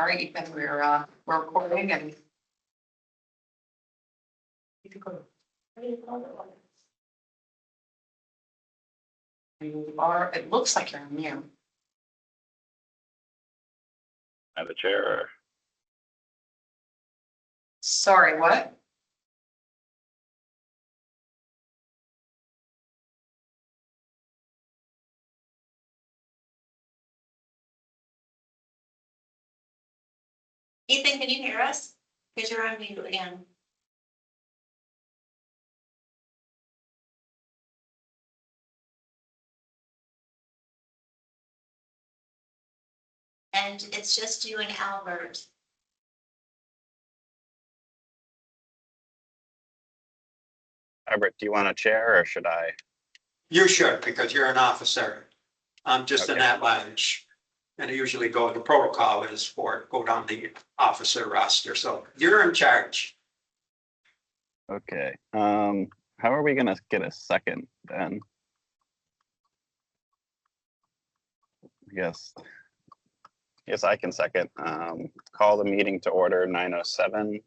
All right, Ethan, we're recording and. You can go. You are, it looks like you're on mute. Have a chair. Or... Sorry, what? Ethan, can you hear us? Because you're on mute again. And it's just you and Albert. Albert, do you want a chair or should I? You should, because you're an officer. I'm just an Okay. at-large. And I usually the protocol is go down the officer roster, so you're in charge. Okay. How are we gonna get a second then? Yes. Yes, I can second. Call the meeting to order 9:07.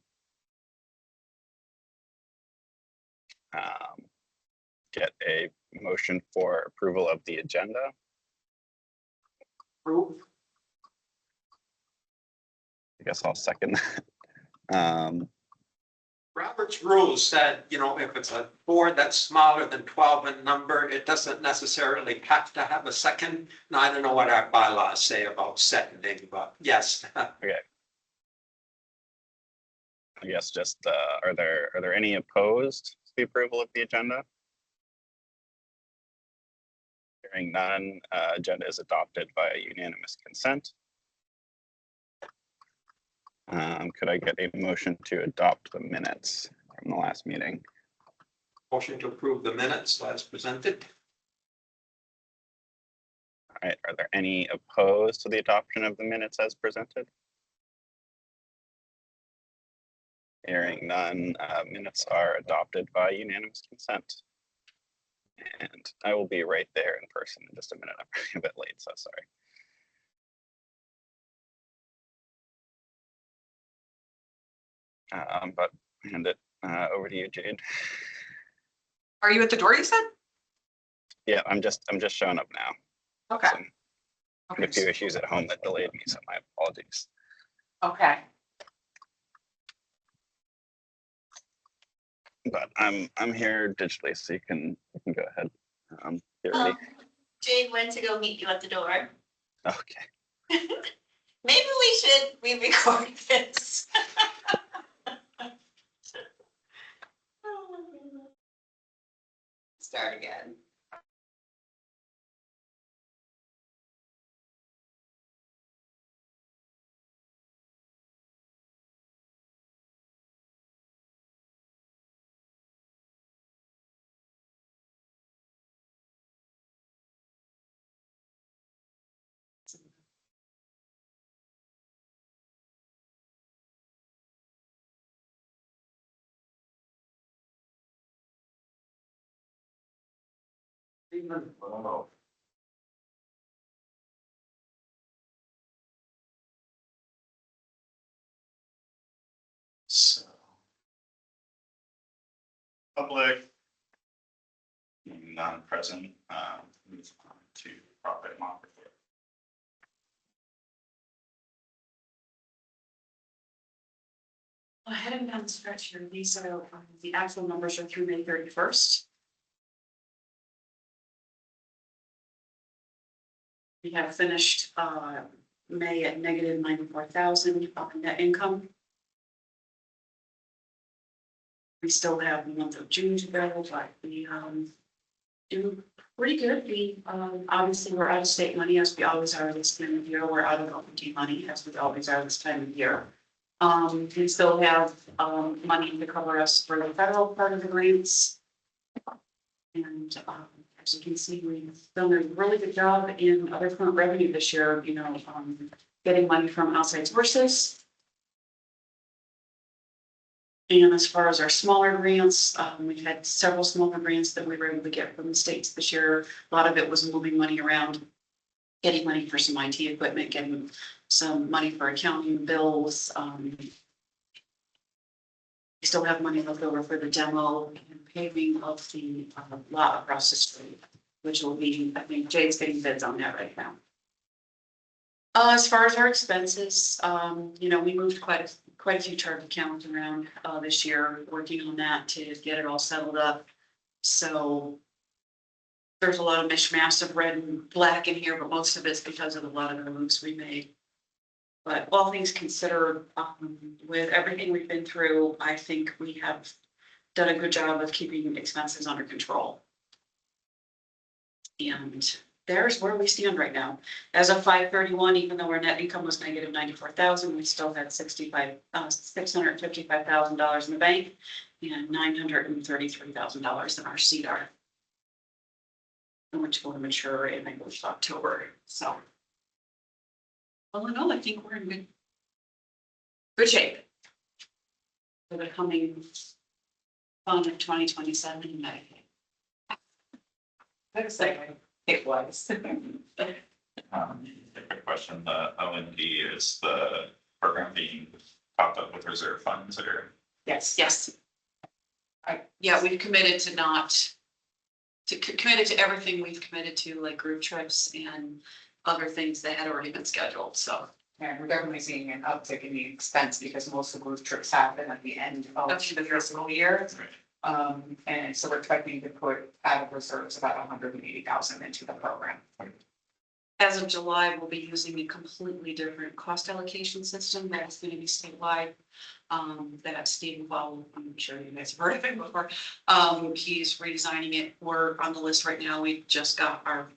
Get a motion for approval of the agenda. Approve. I guess I'll second that. Robert's rules said, if it's a board that's smaller than 12 in number, it doesn't necessarily have to have a second. Now, I don't know what our bylaws say about seconding, but yes. Okay. I guess just, are there any opposed to the approval of the agenda? Hearing none, agenda is adopted by unanimous consent. Could I get a motion to adopt the minutes from the last meeting? Motion to approve the minutes as presented. All right, are there any opposed to the adoption of the minutes as presented? Hearing none, minutes are adopted by unanimous consent. And I will be right there in person in just a minute. I'm running a bit late, so sorry. But hand it over to you, Jade. Are you at the door, you said? Yeah, I'm just showing up now. Okay. I had a few issues at home that delayed me, so my apologies. Okay. But I'm here digitally, so you can go ahead. Get ready. Jade went to go meet you at the door. Okay. Maybe we should re-record this. Start again. So, public, non-present, move on to profit and loss report. I hadn't done the stretch here. These are the actual numbers are through May 31st. We have finished May at negative 94,000 net income. We still have the month of June to go, but we do pretty good. We obviously we're out of state money as we always are this time of year. We're out of OPT money as we always are this time of year. We still have money to cover us for the federal part of the grants. And as you can see, we've done a really good job in other current revenue this year, getting money from outside sources. And as far as our smaller grants, we've had several smaller grants that we were able to get from the states this year. A lot of it was moving money around, getting money for some IT equipment, getting some money for accounting bills. We still have money left over for the demo and paving of the lot across the street, which will be, I think Jade's getting bids on that right now. As far as our expenses, we moved quite a few chart accounts around this year, working on that to get it all settled up. So there's a lot of mishmash of red and black in here, but most of it's because of a lot of the moves we made. But all things considered, with everything we've been through, I think we have done a good job of keeping expenses under control. And there's where we stand right now. As of 5/31, even though our net income was negative 94,000, we still had $655,000 in the bank and $933,000 in our CDR, which will mature in October. So, all in all, I think we're in good shape for the coming fund of 2027 in Medicaid. Looks like it was. Quick question, the OND, is the program being topped up with reserve funds or? Yes. Yes. Yeah, we've committed committed to everything we've committed to, like group trips and other things that had already been scheduled, so. And we're definitely seeing an uptick in the expense because most of the group trips happen at the end of the fiscal year. And so we're expecting to put out of reserves about 180,000 into the program. As of July, we'll be using a completely different cost allocation system that's going to be statewide. That Steve Ball, I'm sure you guys have heard of it before. He's redesigning it. We're on the list right now. We just got our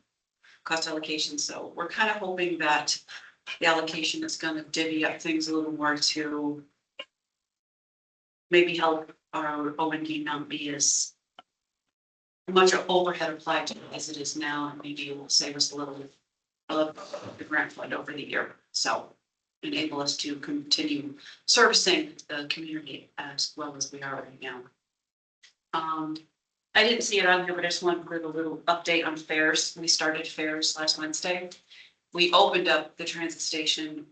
cost allocation, so we're kind of hoping that the allocation is going to divvy up things a little more to maybe help our OND not be as much overhead applied to it as it is now, and maybe it will save us a little of the grant fund over the year. So enable us to continue servicing the community as well as we are right now. I didn't see it on here, but I just wanted to give a little update on fairs. We started fairs last Wednesday. We opened up the transit station,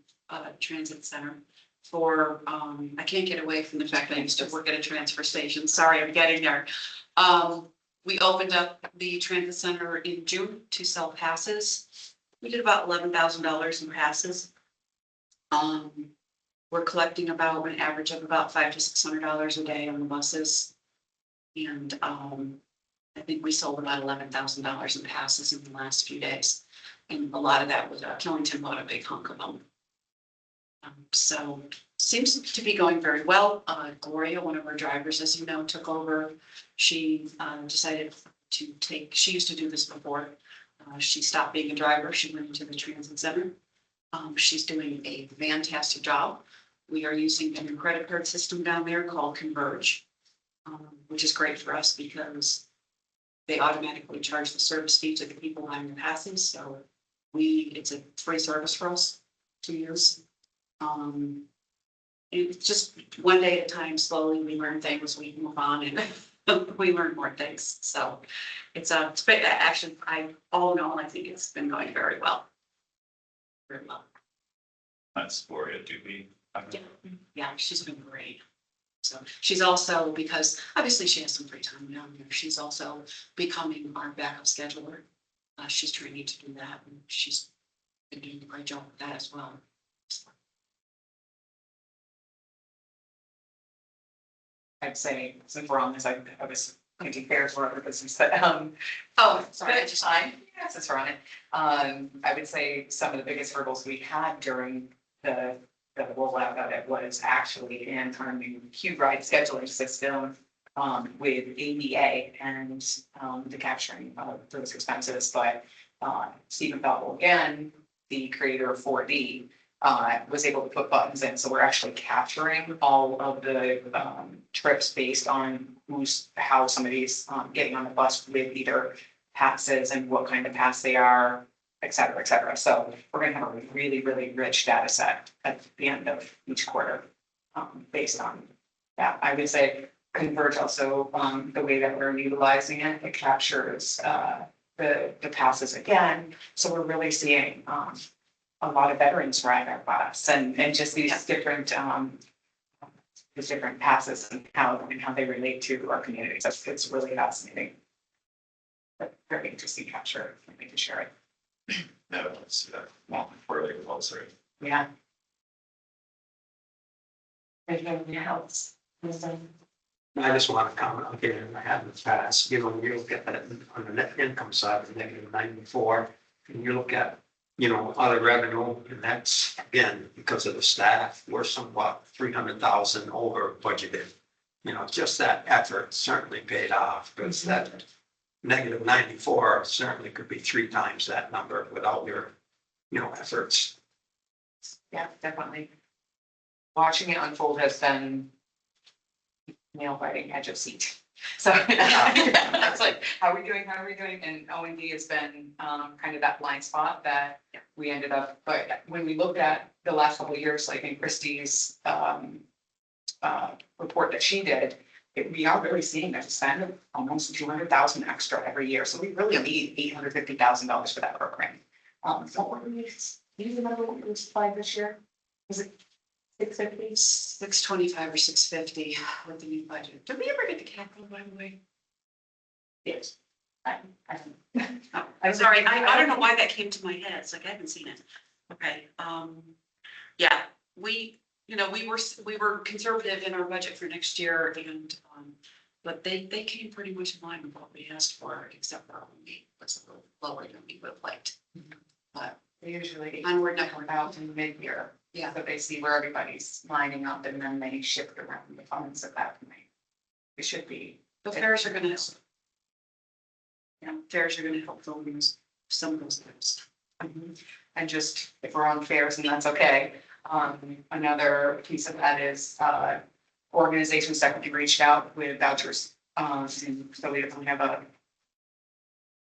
transit center for, I can't get away from the fact that I used to work at a transfer station. Sorry, I'm getting there. We opened up the transit center in June to sell passes. We did about $11,000 in passes. We're collecting about an average of about $500 to $600 a day on the buses. And I think we sold about $11,000 in passes in the last few days. And a lot of that was Killington bought a big hunk of them. So seems to be going very well. Gloria, one of our drivers, as you know, took over. She decided to she used to do this before. She stopped being a driver. She went into the transit center. She's doing a fantastic job. We are using a new credit card system down there called Converge, which is great for us because they automatically charge the service fee to the people buying the passes. So it's a free service for us to use. It's just one day at a time. Slowly we learn things, we move on, and we learn more things. So it's actually, all in all, I think it's been going very well. Very well. That's Gloria Doobie. Yeah, she's been great. So she's also, because obviously she has some free time down here, she's also becoming our backup scheduler. She's training to do that, and she's been doing a great job with that as well. I'd say, since we're on this, I was thinking fairs were other business, but Oh, sorry, I just, yes, it's on it. I would say some of the biggest hurdles we had during the rollout of it was actually in our new queue ride scheduling system with ADA and the capturing of those expenses. But Stephen Bell, again, the creator of 4D, was able to put buttons in. So we're actually capturing all of the trips based on how somebody's getting on the bus with either passes and what kind of pass they are, et cetera, et cetera. So we're going to have a really, really rich data set at the end of each quarter based on that. I would say Converge also, the way that we're utilizing it, it captures the passes again. So we're really seeing a lot of veterans ride our bus and just these different, these different passes and how they relate to our communities. It's really fascinating. But very interesting capture. I think to share it. Yeah, let's see that. Well, quarterly results are. Yeah. Anything else? I just want to comment, okay, and I have in the past, you know, when you look at that on the net income side of -94, and you look at, you know, other revenue, and that's, again, because of the staff, we're somewhat 300,000 over budgeted. You know, just that effort certainly paid off, because that -94 certainly could be 3 times that number without your, you know, efforts. Yeah, definitely. Watching it unfold has been nail biting edge of seat. So it's like, how are we doing? How are we doing? And O&D has been kind of that blind spot that we ended up, but when we looked at the last couple of years, like in Christie's report that she did, we are really seeing a spend of almost 200,000 extra every year. So we really need $850,000 for that program. What were we, do you remember what we were supplied this year? Was it 650? 625 or 650 with the new budget. Did we ever get the capital, by the way? Yes. I'm sorry, I don't know why that came to my head. It's like I haven't seen it. Okay, yeah, we, you know, we were conservative in our budget for next year and, but they came pretty much in line with what we asked for, except for we was a little lower than we would have liked. But They usually onward and come upward. out in mid-year. Yeah. So they see where everybody's lining up and then they shift around the funds at that point. It should be. The fairs are gonna help. Yeah, fairs are gonna help fill some of those gaps. And just, if we're on fairs and that's okay, another piece of that is, organizations definitely reached out with vouchers. And so we definitely have a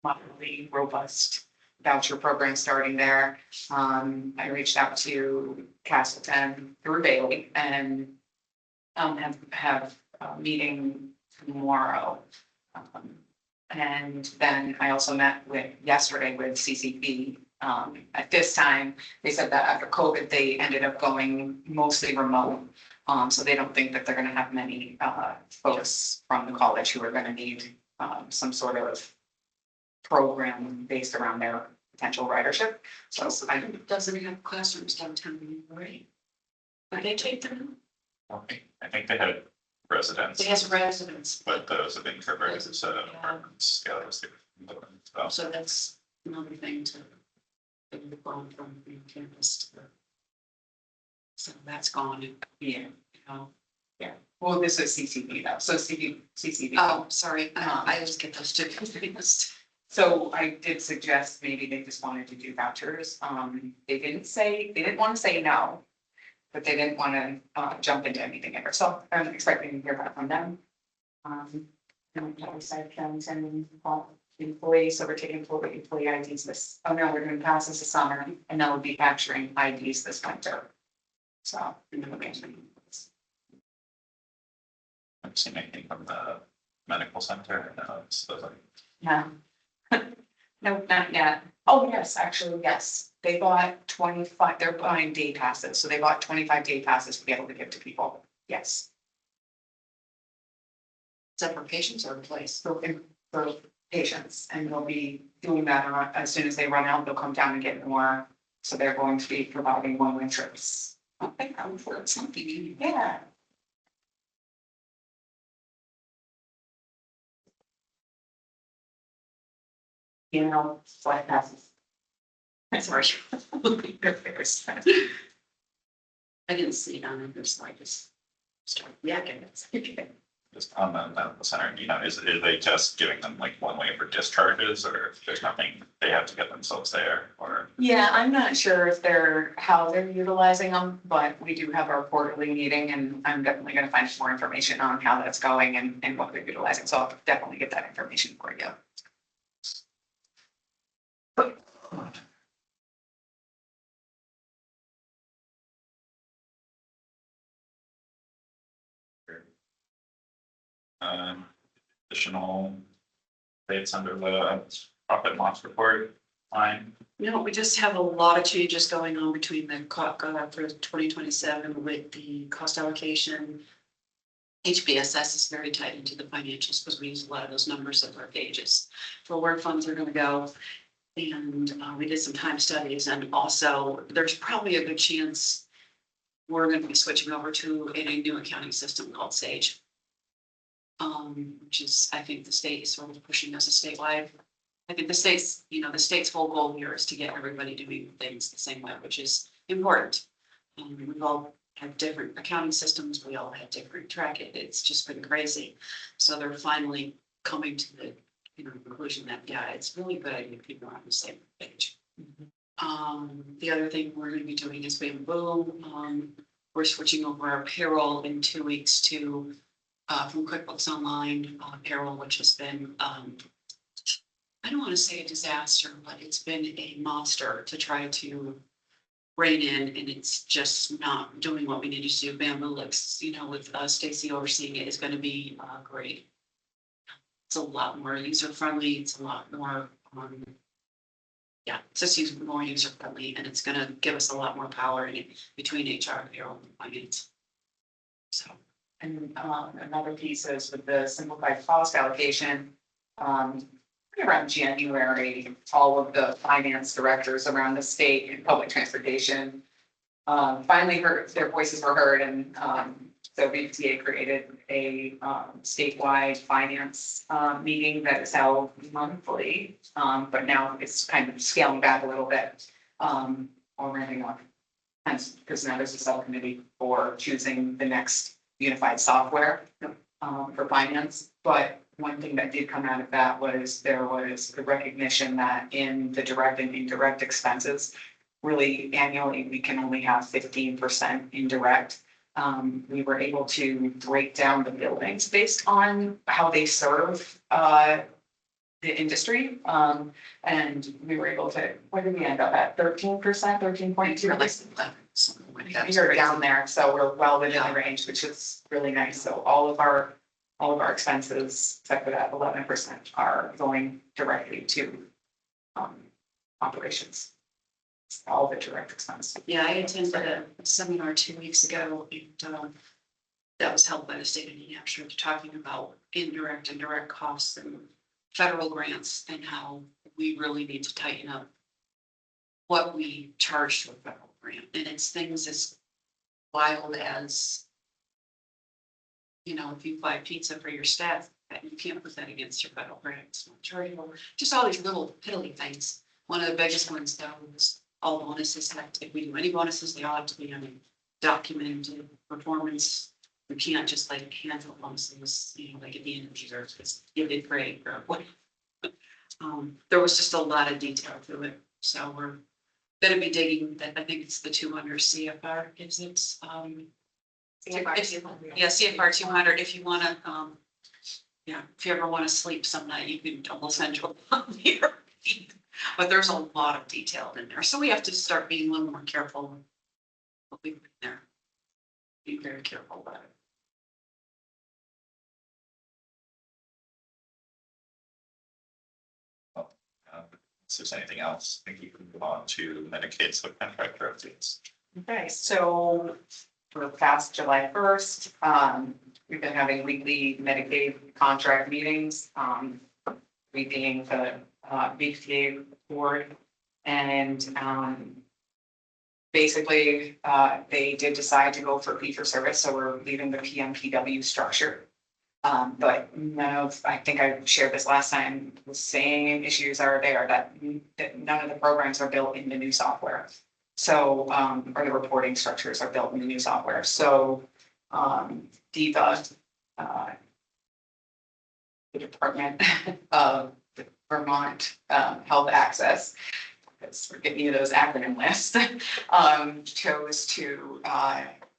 moderately robust voucher program starting there. I reached out to Castleton through Bailey and have a meeting tomorrow. And then I also met yesterday with CCP. At this time, they said that after COVID, they ended up going mostly remote. So they don't think that they're gonna have many folks from the college who are gonna need some sort of program based around their potential ridership. So Doesn't have classrooms downtown anymore, right? But they take them, I think they had residents, it has residents, but those have been converted to apartments. Yeah, that was the. so that's another thing to. Move on from the campus to the. So that's gone, and, yeah, you know. well, this is CCP though, so CCP. Oh, sorry, I always get those two confused. So I did suggest maybe they just wanted to do vouchers. They didn't want to say no, but they didn't want to jump into anything ever. So I'm expecting to hear back from them. And like I said, sending employees, so we're taking employee IDs this, oh no, we're doing passes this summer, and then we'll be capturing IDs this winter. So. I've seen anything from the medical center. No, it's the, like, Yeah. No, not yet. Oh, yes, actually, yes. They bought 25, they're buying day passes, so they bought 25 day passes to be able to give to people. Yes. Is that for patients or place? For patients, and they'll be doing that as soon as they run out, they'll come down and get more. So they're going to be providing one-way trips. I think I'm for something. Yeah. You know, flight passes. Sorry. I didn't see it on it, so I just started yakking it. just on the medical center, you know, is they just giving them like one way for discharges, or there's nothing, they have to get themselves there, or? Yeah, I'm not sure if how they're utilizing them, but we do have our quarterly meeting and I'm definitely gonna find more information on how that's going and what they're utilizing. So I'll definitely get that information for you. Additional dates under the profit and loss report. line? No, we just have a lot of changes going on between the for 2027 with the cost allocation. HBSS is very tied into the financials because we use a lot of those numbers of our pages for where funds are gonna go. And we did some time studies, and also there's probably a good chance we're gonna be switching over to a new accounting system called Sage. Which is, I think the state is sort of pushing us a statewide. I think the state's, the state's whole goal here is to get everybody doing things the same way, which is important. We've all had different accounting systems, we all had different track it, it's just been crazy. So they're finally coming to the, conclusion that, yeah, it's really good idea if people are on the same page. The other thing we're gonna be doing is Bamboo. We're switching over our payroll in 2 weeks to, from QuickBooks Online, payroll, which has been, I don't want to say a disaster, but it's been a monster to try to rein in, and it's just not doing what we need to do. Bamboo looks, with Stacy overseeing it, is going to be great. It's a lot more user friendly. It's a lot more, it's just more user friendly, and it's going to give us a lot more power in between HR, payroll, and finance. So. And another piece is with the simplified cost allocation. Around January, all of the finance directors around the state and public transportation finally heard, their voices were heard, and so VTA created a statewide finance meeting that is held monthly, but now it's kind of scaling back a little bit, or ramping up. Hence, because now there's a subcommittee for choosing the next unified software for finance. But one thing that did come out of that was there was the recognition that in the direct and indirect expenses, really annually, we can only have 15% indirect. We were able to break down the buildings based on how they serve the industry. And we were able to, what did we end up at? 13%, 13.2%? Something like that. You're down there, so we're well within the range, which is really nice. So all of our expenses, except for that 11%, are going directly to operations. It's all the direct expense. Yeah, I attended a seminar 2 weeks ago, and that was held by the state of New Hampshire, talking about indirect and direct costs and federal grants, and how we really need to tighten up what we charge to a federal grant. And it's things as wild as, if you buy pizza for your staff, that you can't put that against your federal grant, it's not chargeable. Just all these little piddly things. One of the biggest ones though was all bonuses. If we do any bonuses, they all have to be on a documented performance. We can't just handle bonuses, like at the end of the year, because you did great or what. There was just a lot of detail to it. So we're gonna be digging that. I think it's the 200 CFR gives it. CFR 200, if you want to, if you ever want to sleep some night, you can almost send you a here. But there's a lot of detail in there. So we have to start being a little more careful what we put in there. Be very careful about it. If there's anything else, I think you can move on to Medicaid subcontractor updates. Okay, so we're past July 1st. We've been having weekly Medicaid contract meetings, we being the VTA board. And basically, they did decide to go for fee for service, so we're leaving the PMPW structure. But I think I shared this last time, the same issues are there, that none of the programs are built in the new software. So, or the reporting structures are built in the new software. So, DEVA, the Department of Vermont Health Access, because we're getting you those acronym lists, chose to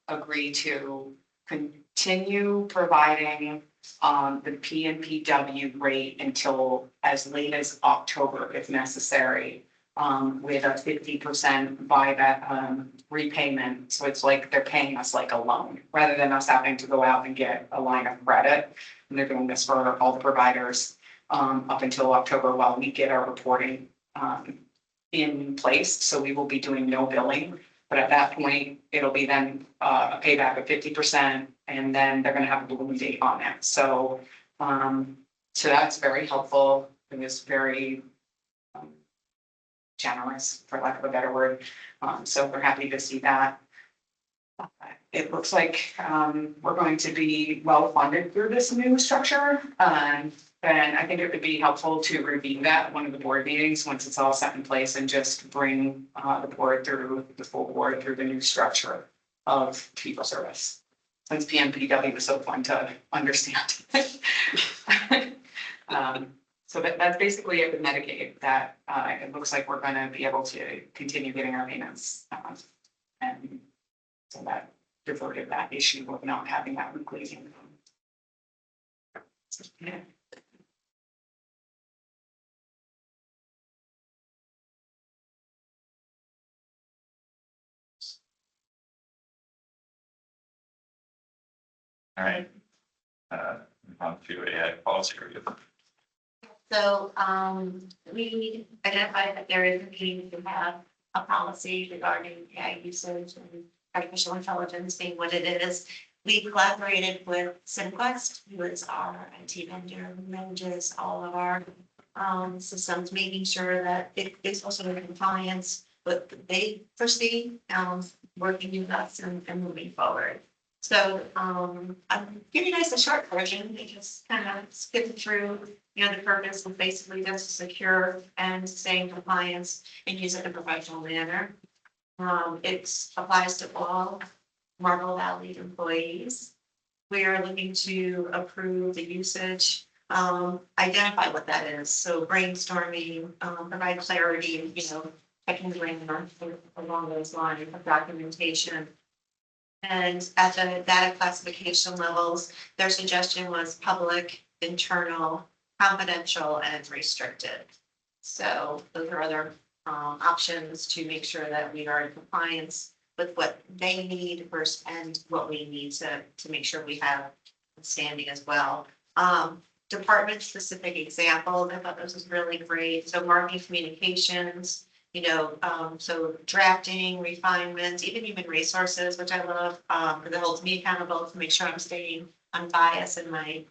agree to continue providing the PNPW rate until as late as October if necessary, with a 50% buyback repayment. So it's like they're paying us like a loan rather than us having to go out and get a line of credit. And they're doing this for all the providers up until October while we get our reporting in place, so we will be doing no billing. But at that point, it'll be then a payback of 50%, and then they're gonna have a balloon date on it. So that's very helpful. It was very generous, for lack of a better word. So we're happy to see that. It looks like we're going to be well funded through this new structure. And I think it would be helpful to review that at one of the board meetings once it's all set in place and just bring the board through, the full board through the new structure of people service. Since PMPW was so fun to understand. So that's basically it with Medicaid, that it looks like we're gonna be able to continue getting our payments. And so that diverted that issue of not having that weekly income. So, yeah. All right. Move on to AI policy review. So, we identified that there is a need to have a policy regarding AI usage and artificial intelligence being what it is. We collaborated with SimQuest, who is our IT vendor, who manages all of our systems, making sure that it is also in compliance with what they foresee, working with us and moving forward. So, I'm giving you guys a short version, because kind of skipping through, the purpose is basically just to secure and stay in compliance and use it in a professional manner. It applies to all Marble Valley employees. We are looking to approve the usage, identify what that is, so brainstorming, provide clarity, technically along those lines of documentation. And at the data classification levels, their suggestion was public, internal, confidential, and restricted. So those are other options to make sure that we are in compliance with what they need first and what we need to make sure we have standing as well. Department specific examples, I thought this was really great. So marketing communications, so drafting, refinements, even human resources, which I love, that holds me accountable to make sure I'm staying unbiased in my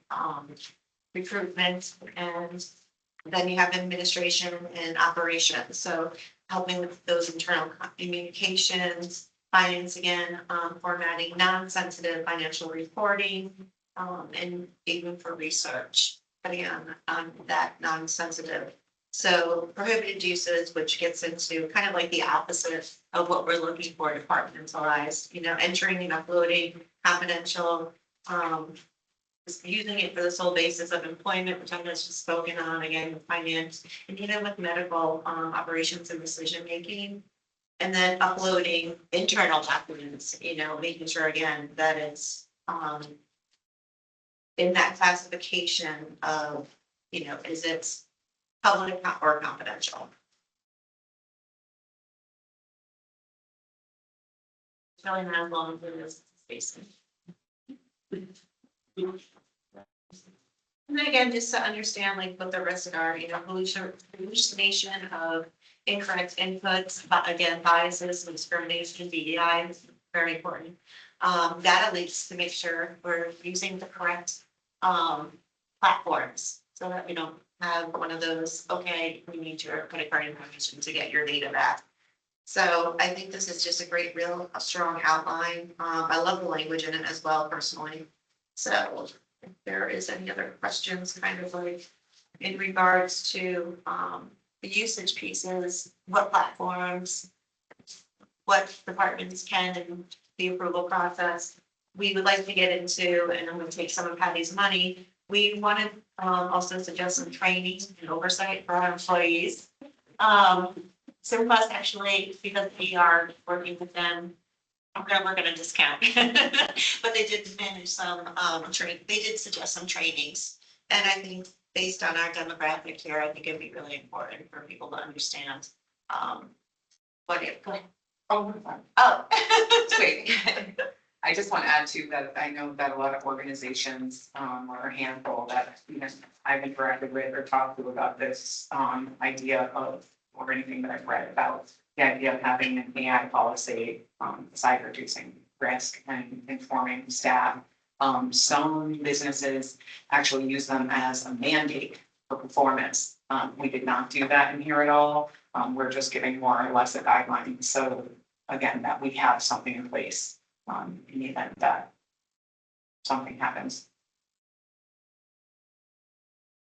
recruitment. And then you have administration and operations, so helping with those internal communications, finance again, formatting non-sensitive financial reporting, and even for research, depending on that non-sensitive. So prohibited uses, which gets into kind of like the opposite of what we're looking for departmentalized, entering and uploading confidential, just using it for the sole basis of employment, which I've just spoken on again with finance, and even with medical operations and decision making. And then uploading internal documents, making sure again that it's in that classification of, is it public or confidential? It's really not as long as it is spacing. And then again, just to understand like what the risks are, hallucination of incorrect inputs, but again, biases, discrimination, DEI is very important. Data leaks to make sure we're using the correct platforms so that we don't have one of those, okay, we need your credit card information to get your data back. So I think this is just a strong outline. I love the language in it as well personally. So if there is any other questions kind of like in regards to the usage pieces, what platforms, what departments can and the approval process, we would like to get into, and I'm going to take some of Patty's money. We want to also suggest some training and oversight for our employees. Some of us actually, because we are working with them, I'm gonna work at a discount, but they did manage some they did suggest some trainings. And I think based on our demographic here, I think it'd be really important for people to understand what it. Oh, Sweet. I just want to add to that. I know that a lot of organizations, or a handful that I've interacted with or talked to about this idea of or anything that I've read about the idea of having an AI policy, aside reducing risk and informing staff. Some businesses actually use them as a mandate for performance. We did not do that in here at all. We're just giving more or less a guideline. So again, that we have something in place, in the event that something happens.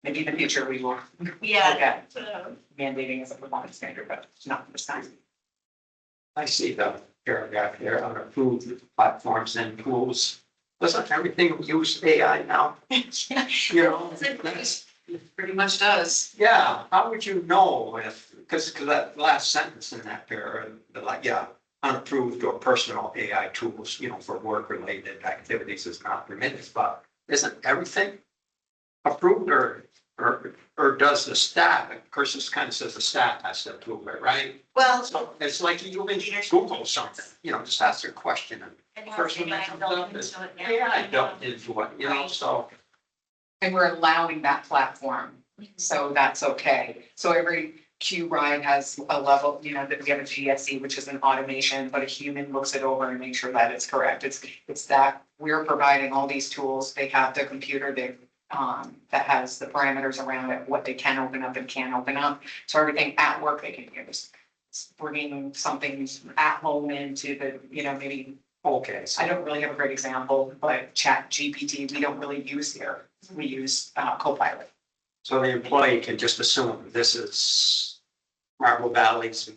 Maybe in the future we will look Yeah. at So, mandating as a performance standard, but not this time. I see the paragraph here on approved platforms and tools. Doesn't everything use AI now? You know, that's, Pretty much does. yeah, how would you know if, because that last sentence in that paragraph, yeah, unapproved or personal AI tools, for work-related activities is not permitted, but isn't everything approved or does the staff, of course, this kind of says the staff has to approve it, right? well, So it's like you can Google something, just ask a question and it the has first one that AI comes built up is into it now. AI built into it, so. And we're allowing that platform, so that's okay. So every Q ride has a level, that we have a GSE, which is an automation, but a human looks it over and makes sure that it's correct. It's that we're providing all these tools. They have the computer, that has the parameters around it, what they can open up and can't open up. So everything at work they can use. Bringing something at home into the, maybe, Okay, I so, don't really have a great example, but Chat GPT, we don't really use here. We use Copilot. so the employee can just assume this is Marble Valley's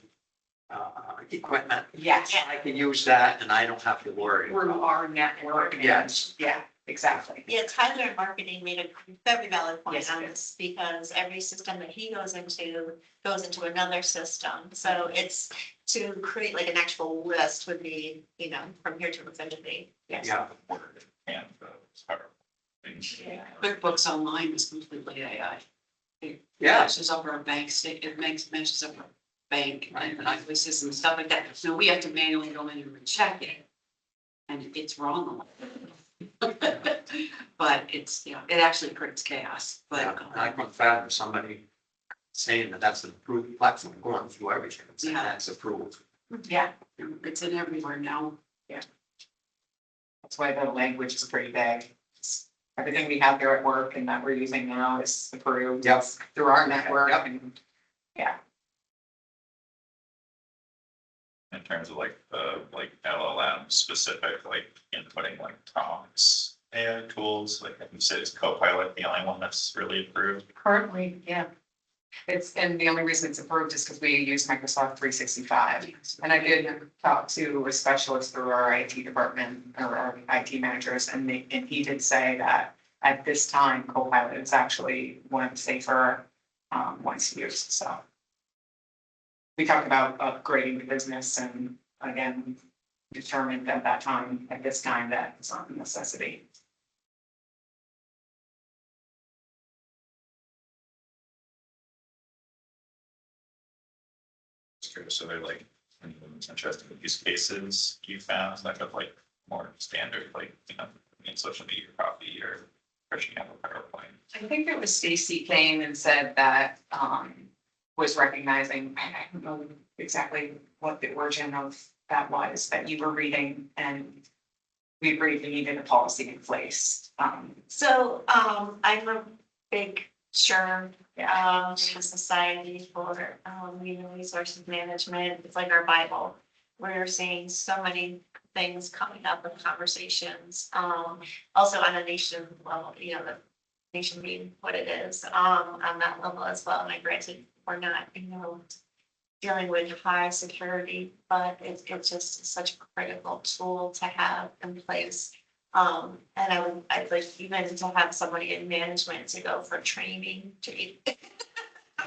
equipment. Yes. I can use that and I don't have to worry. Through our network. and- Yes. Yeah, exactly. Yeah, Tyler in marketing made a very valid point Yes, on he this, because every system that he goes into another system. So it's to create like an actual list would be, from here to infinity. Yes. Yeah, And it's powerful. Things. Yeah. QuickBooks Online is completely AI. It yeah, matches up our bank state, it matches up our bank and invoices and stuff like that. So we have to manually go in and recheck it. And it's wrong. But it's, it actually creates chaos, yeah, but. I couldn't fathom somebody saying that that's an approved platform going through everything, and saying Yeah. that's approved. Yeah, It's in everywhere now. that's why the language is pretty vague. Everything we have here at work and that we're using now is approved. Yep. It's through our network Yep. and, yeah. In terms of the LLM specific, inputting Tom's AI tools, I can say is Copilot the only one that's really approved. Currently, yeah. And the only reason it's approved is because we use Microsoft 365. And I did talk to a specialist through our IT department or our IT managers, and he did say that at this time, Copilot is actually one of the safer ones to use, so. We talked about upgrading the business and again, determined at that time, at this time, that it's not a necessity. It's true. So they're any interesting use cases you found, of more standard, in social media copy or pushing out a PowerPoint. I think it was Stacy came and said that was recognizing, I don't know exactly what the origin of that was, that you were reading and we agreed we needed a policy in place. So, I'm a big Society for Human Resources Management. It's like our Bible. We're seeing so many things coming up in conversations. Also on a nation level, the nation being what it is, on that level as well. And I granted, we're not, dealing with high security, but it's just such a critical tool to have in place. And I'd like even to have somebody in management to go for training to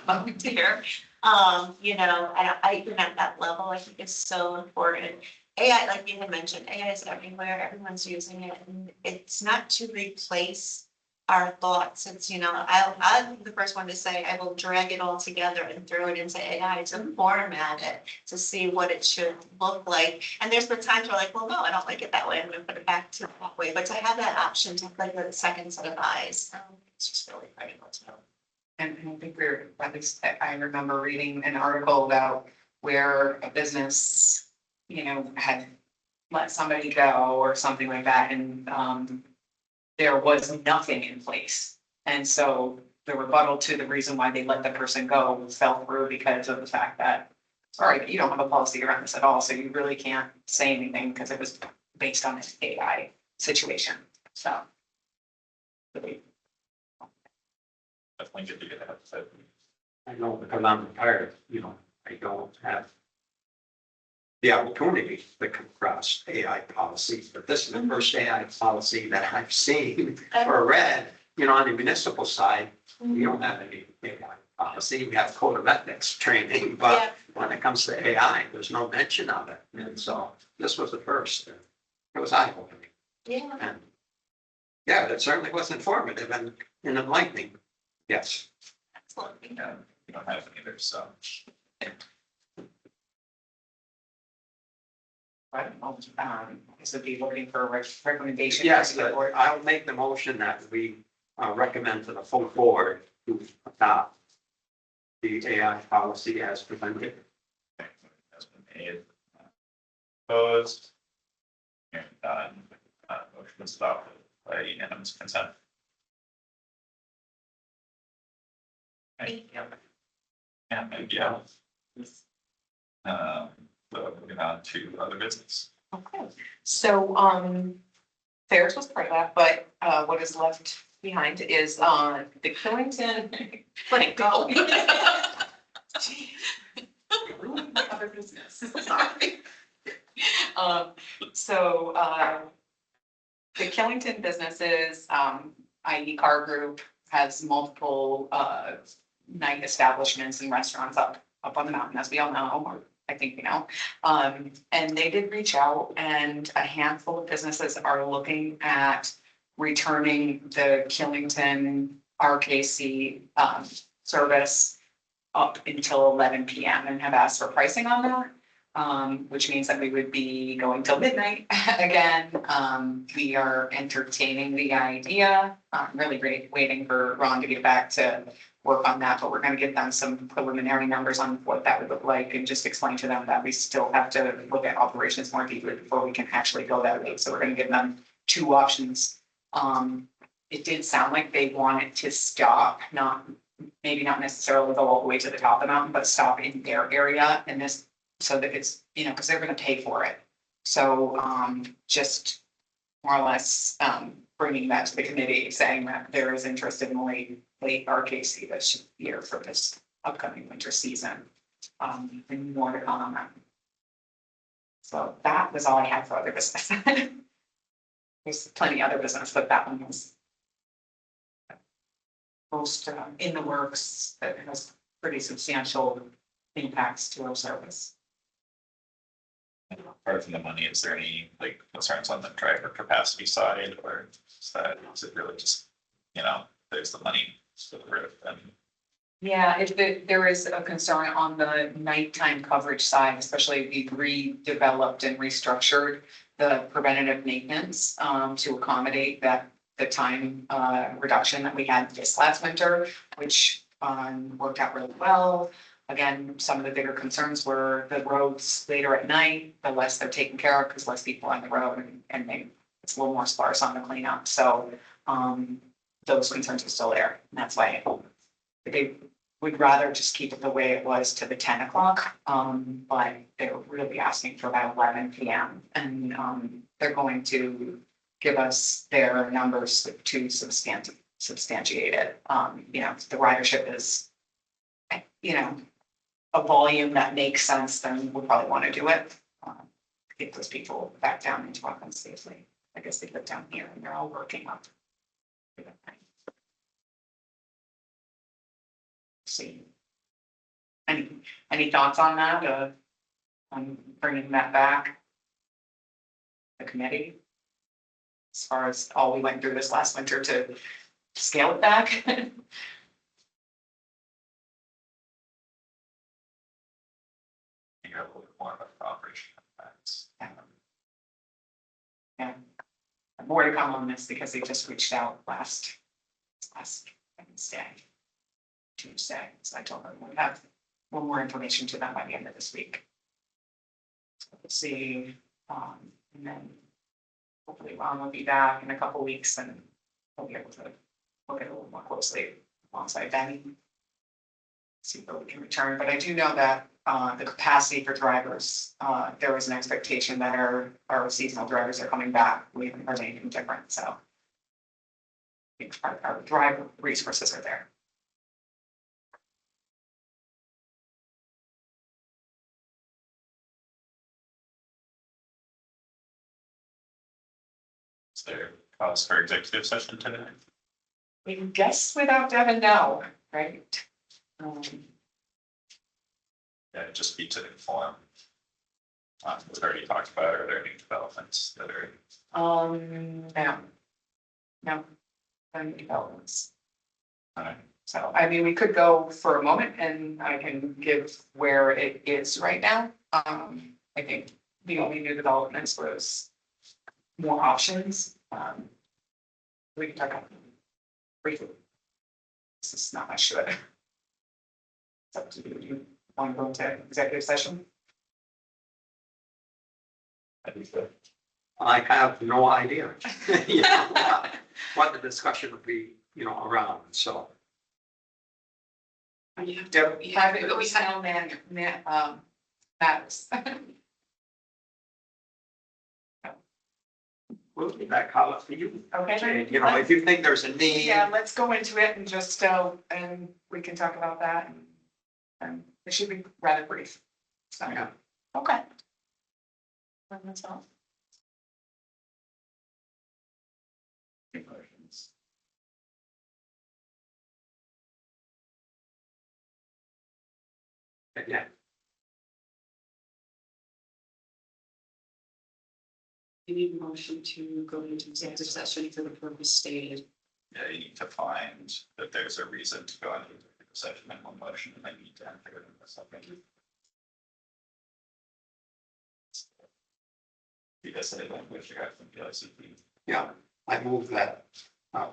volunteer. And I even at that level, I think is so important. AI, like you had mentioned, AI is everywhere, everyone's using it, and it's not to replace our thoughts. It's, I'm the first one to say, I will drag it all together and throw it into AI to format it, to see what it should look like. And there's been times where well, no, I don't like it that way, I'm gonna put it back to that way. But to have that option to play with a second set of eyes, it's just really critical to know. And I think we're, at least I remember reading an article about where a business, had let somebody go or something like that, and there was nothing in place. And so the rebuttal to the reason why they let the person go fell through because of the fact that, sorry, you don't have a policy around this at all, so you really can't say anything because it was based on an AI situation, so. Definitely good to get that. So, I know because I'm retired, I don't have the opportunity to come across AI policies, but this is the first AI policy that I've seen or read, on the municipal side. We don't have any AI policy. We have code of ethics training, but when it comes to AI, there's no mention of it. And so this was the first. It was eye-opening. Yeah. And yeah, it certainly was informative and enlightening. Yes. Excellent. yeah, we don't have any either, so. I don't know, this would be looking for a recommendation. Yes, from the board. I'll make the motion that we recommend to the full board to adopt the AI policy as presented. Has been made. Opposed. Hearing none, motion is adopted by unanimous consent. Thank you. And maybe, yeah. So moving on to other business. Okay, so, theirs was part of that, but, what is left behind is, the Killington. Let it go. Other business, sorry. So, the Killington businesses, i.e. Car Group, has multiple, night establishments and restaurants up on the mountain, as we all know, or I think we know. And they did reach out, and a handful of businesses are looking at returning the Killington RKC service up until 11 p.m. and have asked for pricing on that. Which means that we would be going till midnight again. We are entertaining the idea. Really great, waiting for Ron to get back to work on that, but we're gonna give them some preliminary numbers on what that would look like and just explain to them that we still have to look at operations more deeply before we can actually go that way. So we're gonna give them two options. It did sound like they wanted to stop, maybe not necessarily go all the way to the top of the mountain, but stop in their area and this, so that it's, because they're gonna pay for it. So, just more or less, bringing that to the committee, saying that there is interest in late RKC this year for this upcoming winter season. And more to come on that. So that was all I had for other business. There's plenty of other business, but that one was most in the works, that has pretty substantial impacts to our service. Apart from the money, is there any concerns on the driver capacity side, or is it really just, there's the money for the roof and. Yeah, there is a concern on the nighttime coverage side, especially we've redeveloped and restructured the preventative maintenance to accommodate the time reduction that we had this last winter, which worked out really well. Again, some of the bigger concerns were the roads later at night, the less they're taken care of because less people on the road and it's a little more sparse on the cleanup. So those concerns are still there. And that's why they would rather just keep it the way it was to the 10 o'clock. But they're really asking for about 11 p.m. And they're going to give us their numbers to substantiate it. The ridership is, a volume that makes sense, then we'll probably want to do it. Get those people back down into Rockland safely. I guess they live down here and they're all working up. See. Any thoughts on that? On bringing that back? The committee? As far as all we went through this last winter to scale it back? You have a little bit more about the operation. Yeah. More to come on this because they just reached out last Wednesday. Tuesday, so I told them we'd have one more information to them by the end of this week. So we'll see, and then hopefully Ron will be back in a couple weeks and we'll be able to look at it a little more closely alongside Benny. See where we can return, but I do know that the capacity for drivers, there is an expectation that our seasonal drivers are coming back. We haven't heard anything different, so. I think our driver resources are there. Is there cause for executive session today? We guess without Devin, no, right? Yeah, just be to inform. We've already talked about, are there any developments that are, No, any developments. Alright. So, I mean, we could go for a moment and I can give where it is right now. I think the only new developments was more options. We can talk about briefly. This is not much to it. It's up to you. You want to go into executive session? I think that I have no idea. You know, what the discussion would be, you know, around, so. We have it, we sound matters. We'll be back, Carla, for you. Okay. You know, if you think there's a need. Yeah, let's go into it and just, and we can talk about that and it should be rather brief. So, Yeah. okay. And that's all. Any questions? Yeah. You need a motion to go into executive session for the purpose stated. yeah, you need to find that there's a reason to go into executive session in one motion, and then you need to enter it in the second. You guys say language you got from the ICP. Yeah, I move that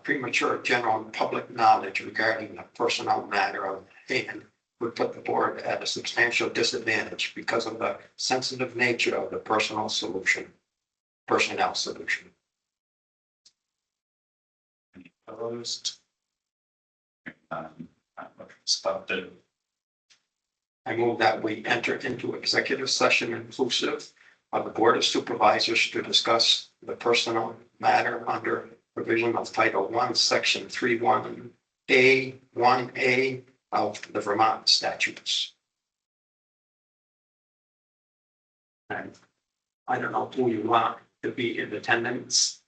premature general and public knowledge regarding the personnel matter of hand would put the board at a substantial disadvantage because of the sensitive nature of the personnel solution. Any opposed? Stopped it. I move that we enter into executive session inclusive of the Board of Supervisors to discuss the personnel matter under provision of Title I, Section 3(1)(a), 1(a) of the Vermont statutes. And I don't know who you want to be in attendance.